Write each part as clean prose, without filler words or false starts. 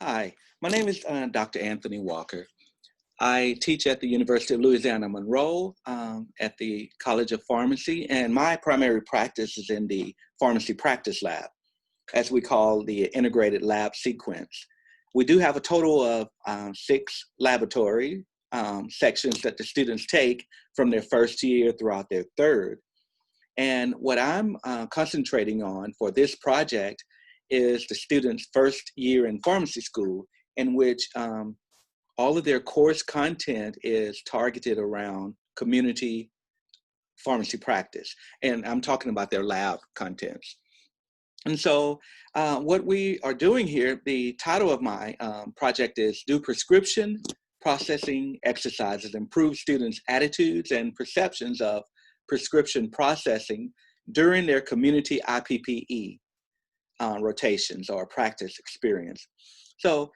Hi, my name is Dr. Anthony Walker. I teach at the University of Louisiana Monroe at the College of Pharmacy, and my primary practice is in the pharmacy practice lab, as we call the integrated lab sequence. We do have a total of 6 laboratory sections that the students take from their first year throughout their third. And what I'm concentrating on for this project is the students' first year in pharmacy school, in which all of their course content is targeted around community pharmacy practice. And I'm talking about their lab contents. And so what we are doing here, the title of my project is Do Prescription Processing Exercises Improve Students' Attitudes and Perceptions of Prescription Processing during their community IPPE rotations or practice experience. So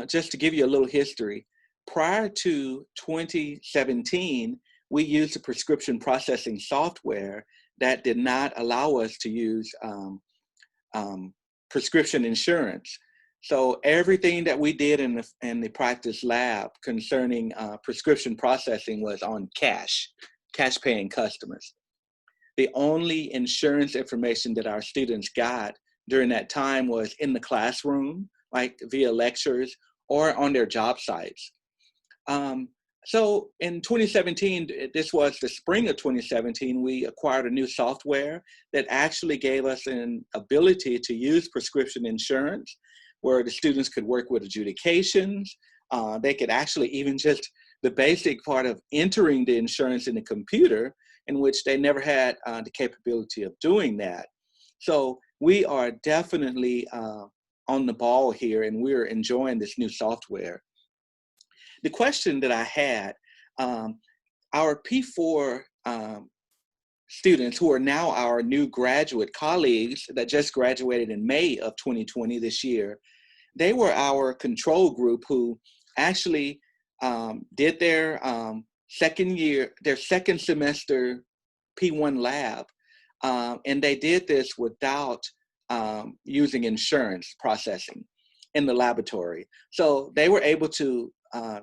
just to give you a little history, prior to 2017, we used a prescription processing software that did not allow us to use prescription insurance. So everything that we did in the practice lab concerning prescription processing was on cash paying customers. The only insurance information that our students got during that time was in the classroom, like via lectures or on their job sites. So in 2017, this was the spring of 2017, we acquired a new software that actually gave us an ability to use prescription insurance, where the students could work with adjudications. They could actually even just the basic part of entering the insurance in the computer, in which they never had the capability of doing that. So we are definitely on the ball here, and we're enjoying this new software. The question that I had, our P4 students who are now our new graduate colleagues that just graduated in May of 2020 this year, they were our control group who actually did their second semester P1 lab, and they did this without using insurance processing in the laboratory. So they were able to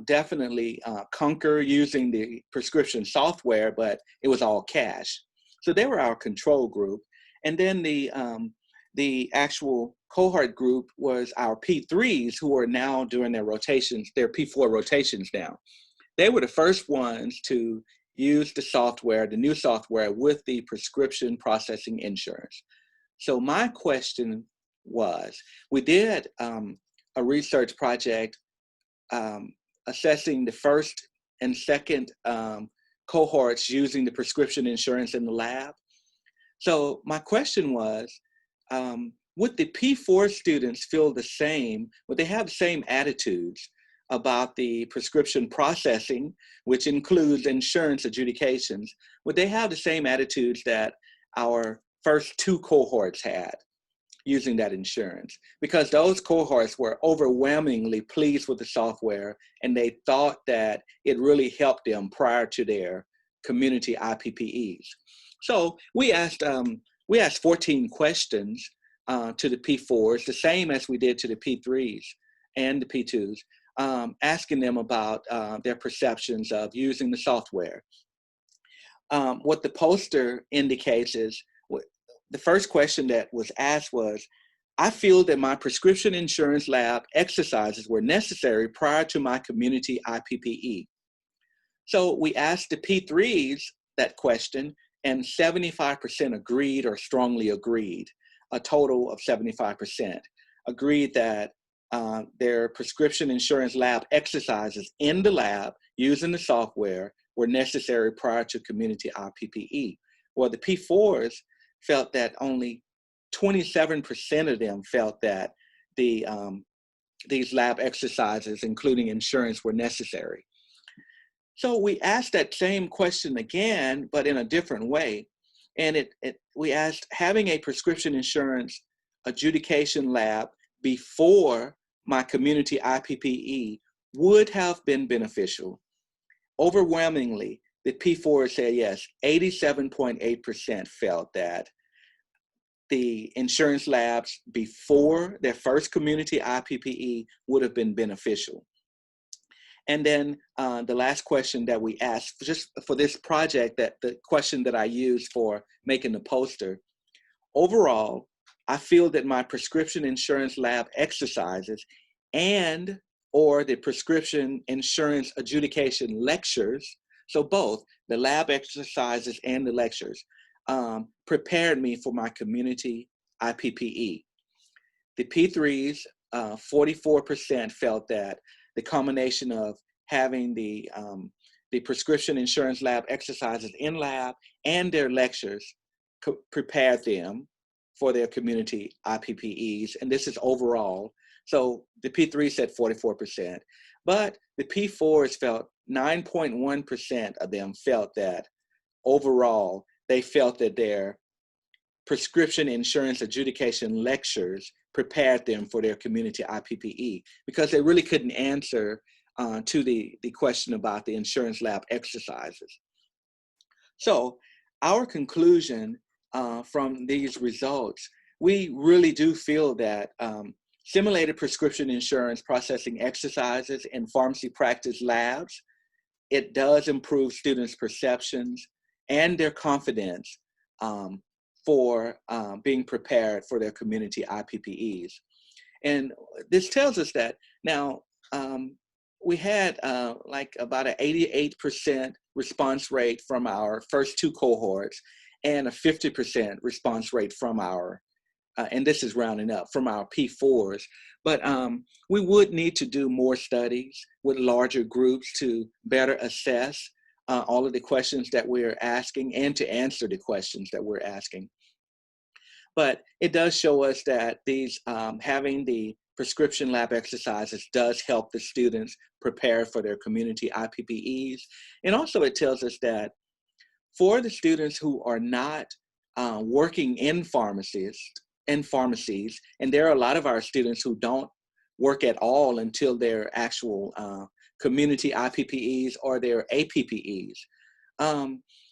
definitely conquer using the prescription software, but it was all cash. So they were our control group. And then the actual cohort group was our P3s, who are now doing their rotations, their P4 rotations now. They were the first ones to use the software, the new software with the prescription processing insurance. So my question was, we did a research project assessing the first and second cohorts using the prescription insurance in the lab. So my question was, would the P4 students feel the same? Would they have the same attitudes about the prescription processing, which includes insurance adjudications? Would they have the same attitudes that our first 2 cohorts had using that insurance? Because those cohorts were overwhelmingly pleased with the software, and they thought that it really helped them prior to their community IPPEs. So we asked 14 questions to the P4s, the same as we did to the P3s and the P2s, asking them about their perceptions of using the software. What the poster indicates is, the first question that was asked was, I feel that my prescription insurance lab exercises were necessary prior to my community IPPE. So we asked the P3s that question, and 75% agreed or strongly agreed. A total of 75% agreed that their prescription insurance lab exercises in the lab using the software were necessary prior to community IPPE. Well, the P4s felt that only 27% of them felt that these lab exercises, including insurance, were necessary. So we asked that same question again, but in a different way. And we asked, having a prescription insurance adjudication lab before my community IPPE would have been beneficial. Overwhelmingly, the P4 said yes. 87.8% felt that the insurance labs before their first community IPPE would have been beneficial. And then the last question that we asked, just for this project, that the question that I used for making the poster, overall, I feel that my prescription insurance lab exercises and or the prescription insurance adjudication lectures, so both the lab exercises and the lectures, prepared me for my community IPPE. The P3s, 44% felt that the combination of having the prescription insurance lab exercises in lab and their lectures prepared them for their community IPPEs, and this is overall. So the P3 said 44%, but the P4s felt 9.1% of them felt that overall they felt that their prescription insurance adjudication lectures prepared them for their community IPPE, because they really couldn't answer to the question about the insurance lab exercises. So our conclusion from these results, we really do feel that simulated prescription insurance processing exercises in pharmacy practice labs, it does improve students' perceptions and their confidence for being prepared for their community IPPEs. And this tells us that now we had like about an 88% response rate from our first two cohorts and a 50% response rate from our, and this is rounding up, from our P4s. But we would need to do more studies with larger groups to better assess all of the questions that we're asking and to answer the questions that we're asking. But it does show us that these having the prescription lab exercises does help the students prepare for their community IPPEs. And also it tells us that for the students who are not working in pharmacies, and there are a lot of our students who don't work at all until their actual community IPPEs or their APPEs.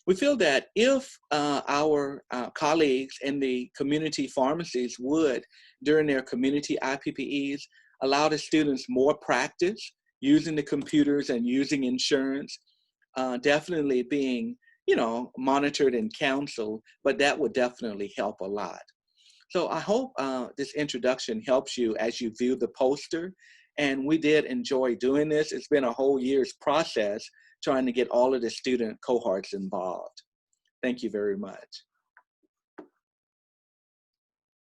We feel that if our colleagues in the community pharmacies would, during their community IPPEs, allow the students more practice using the computers and using insurance, definitely being, monitored and counseled, but that would definitely help a lot. So I hope this introduction helps you as you view the poster. And we did enjoy doing this. It's been a whole year's process trying to get all of the student cohorts involved. Thank you very much.